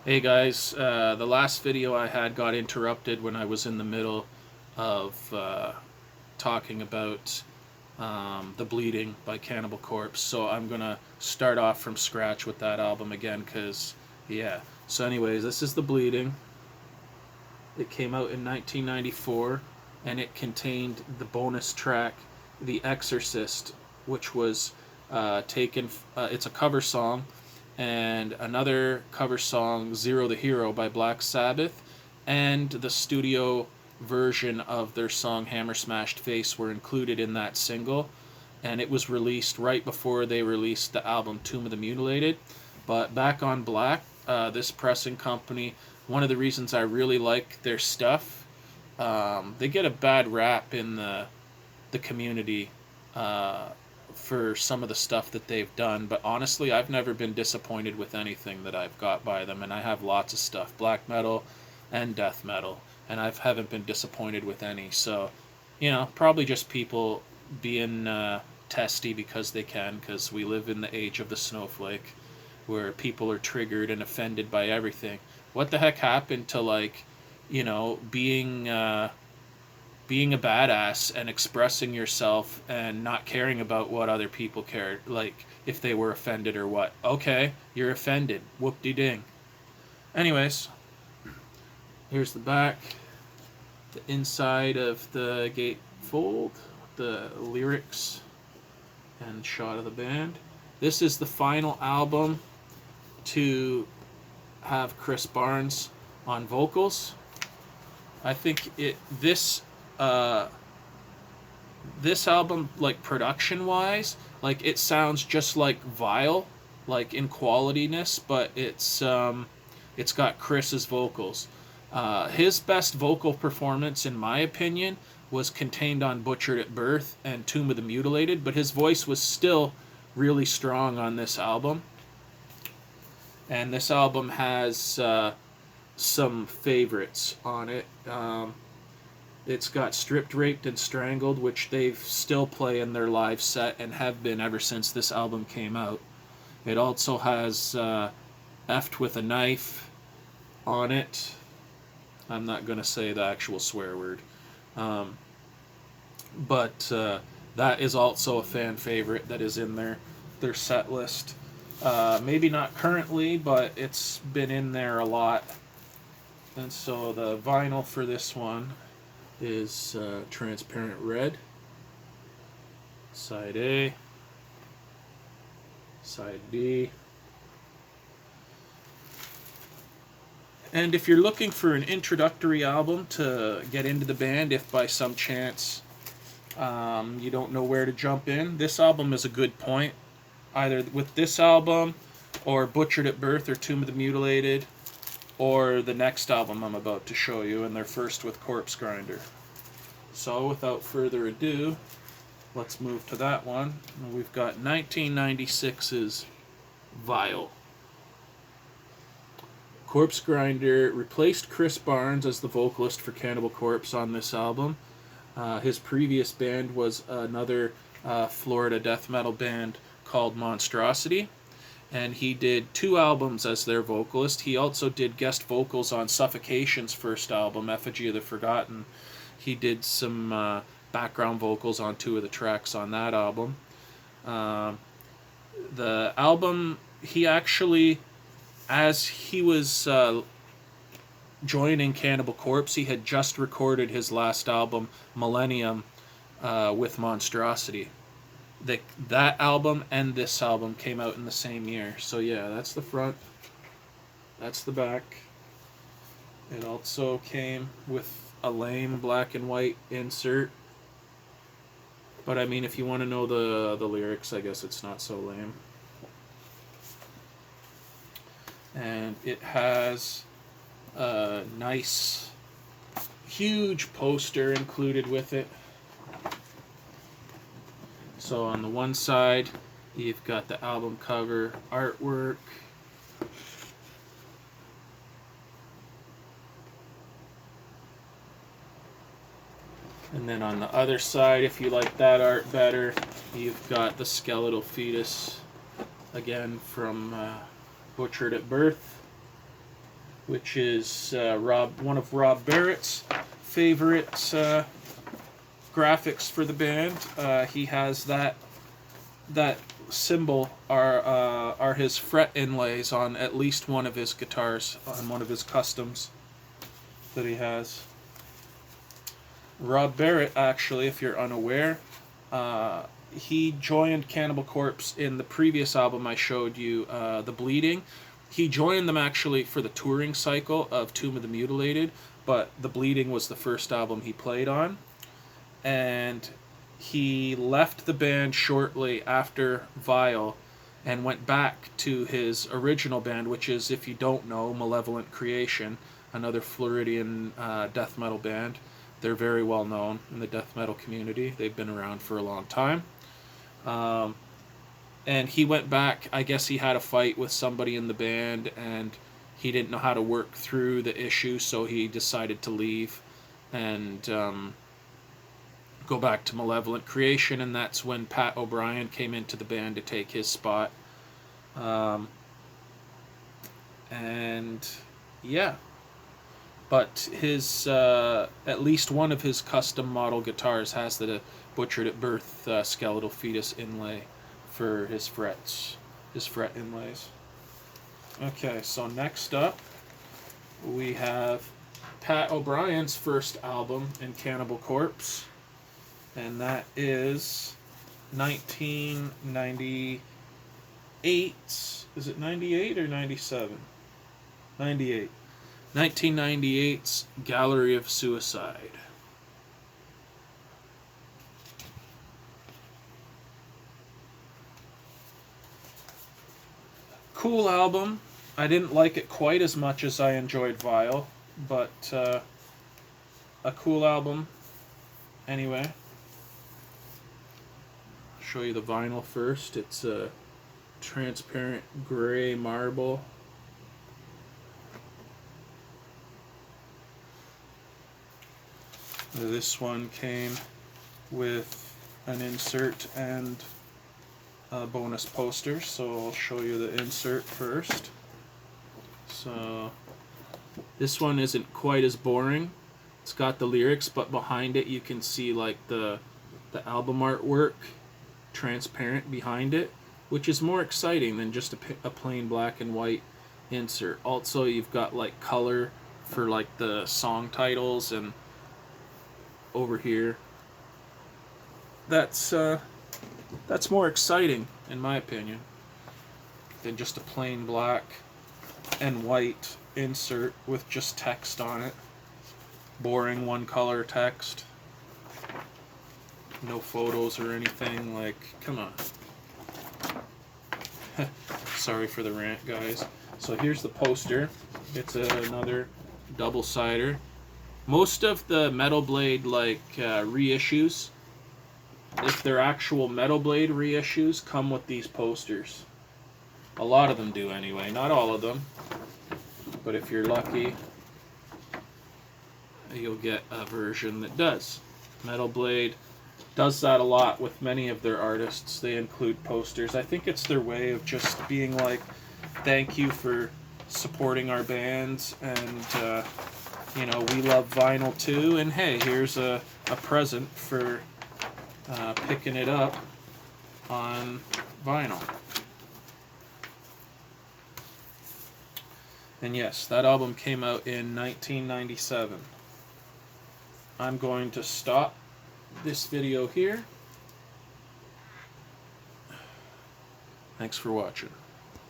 Hey guys, the last video I had got interrupted when I was in the middle of talking about The Bleeding by Cannibal Corpse, so I'm gonna start off from scratch with that album again, because, yeah. So anyways, this is The Bleeding. It came out in 1994, and it contained the bonus track, The Exorcist, which was taken, it's a cover song, and another cover song, Zero the Hero by Black Sabbath, and the studio version of their song Hammer Smashed Face were included in that single, and it was released right before they released the album Tomb of the Mutilated. But Back on Black, this pressing company, one of the reasons I really like their stuff, they get a bad rap in the community for some of the stuff that they've done, but honestly, I've never been disappointed with anything that I've got by them, and I have lots of stuff, black metal and death metal, and I haven't been disappointed with any. So, probably just people being testy because they can, because we live in the age of the snowflake, where people are triggered and offended by everything. What the heck happened to, like, being a badass and expressing yourself and not caring about what other people cared, like if they were offended or what? Okay, you're offended. Whoop-de-ding. Anyways, here's the back, the inside of the gatefold, the lyrics, and shot of the band. This is the final album to have Chris Barnes on vocals. I think this album, like, production wise, like, it sounds just like Vile, like in qualityness, but it's got Chris's vocals. His best vocal performance, in my opinion, was contained on Butchered at Birth and Tomb of the Mutilated, but his voice was still really strong on this album. And this album has some favorites on it. It's got Stripped, Raped, and Strangled, which they still play in their live set and have been ever since this album came out. It also has Effed with a Knife on it. I'm not going to say the actual swear word. But that is also a fan favorite that is in their set list. Maybe not currently, but it's been in there a lot. And so the vinyl for this one is transparent red. Side A, side B. And if you're looking for an introductory album to get into the band, if by some chance you don't know where to jump in, this album is a good point. Either with this album, or Butchered at Birth, or Tomb of the Mutilated, or the next album I'm about to show you, and they're first with Corpse Grinder. So without further ado, let's move to that one. We've got 1996's Vile. Corpse Grinder replaced Chris Barnes as the vocalist for Cannibal Corpse on this album. His previous band was another Florida death metal band called Monstrosity, and he did 2 albums as their vocalist. He also did guest vocals on Suffocation's first album, Effigy of the Forgotten. He did some background vocals on 2 of the tracks on that album. The album, he actually, as he was joining Cannibal Corpse, he had just recorded his last album, Millennium, with Monstrosity. That album and this album came out in the same year. So yeah, that's the front. That's the back. It also came with a lame black and white insert. But I mean, if you want to know the lyrics, I guess it's not so lame. And it has a nice, huge poster included with it. So on the one side, you've got the album cover artwork. And then on the other side, if you like that art better, you've got the skeletal fetus, again from Butchered at Birth. which is one of Rob Barrett's favorite graphics for the band. He has that symbol are his fret inlays on at least one of his guitars, on one of his customs that he has. Rob Barrett, actually, if you're unaware, he joined Cannibal Corpse in the previous album I showed you, The Bleeding. He joined them actually for the touring cycle of Tomb of the Mutilated, but The Bleeding was the first album he played on. And he left the band shortly after Vile and went back to his original band, which is, if you don't know, Malevolent Creation, another Floridian death metal band. They're very well known in the death metal community. They've been around for a long time. And he went back. I guess he had a fight with somebody in the band, and he didn't know how to work through the issue, so he decided to leave and go back to Malevolent Creation, and that's when Pat O'Brien came into the band to take his spot. And yeah, but his at least one of his custom model guitars has the Butchered at Birth skeletal fetus inlay for his frets, his fret inlays. Okay, so next up we have Pat O'Brien's first album in Cannibal Corpse, and that is 1998. Is it 98 or 97? 98. 1998's Gallery of Suicide. Cool album. I didn't like it quite as much as I enjoyed Vile, but a cool album anyway. Show you the vinyl first. It's a transparent gray marble. This one came with an insert and a bonus poster, so I'll show you the insert first. So this one isn't quite as boring. It's got the lyrics, but behind it you can see like the album artwork transparent behind it, which is more exciting than just a plain black and white insert. Also, you've got like color for like the song titles, and over here that's more exciting in my opinion than just a plain black and white insert with just text on it. Boring one color text, no photos or anything. Like, come on. Sorry for the rant, guys. So here's the poster. It's another double-sider. Most of the Metal Blade reissues, if they're actual Metal Blade reissues, come with these posters. A lot of them do anyway, not all of them. But if you're lucky, you'll get a version that does. Metal Blade does that a lot with many of their artists. They include posters. I think it's their way of just being like, thank you for supporting our bands, and you know, we love vinyl too, and hey, here's a present for picking it up on vinyl. And yes, that album came out in 1997. I'm going to stop this video here. Thanks for watching.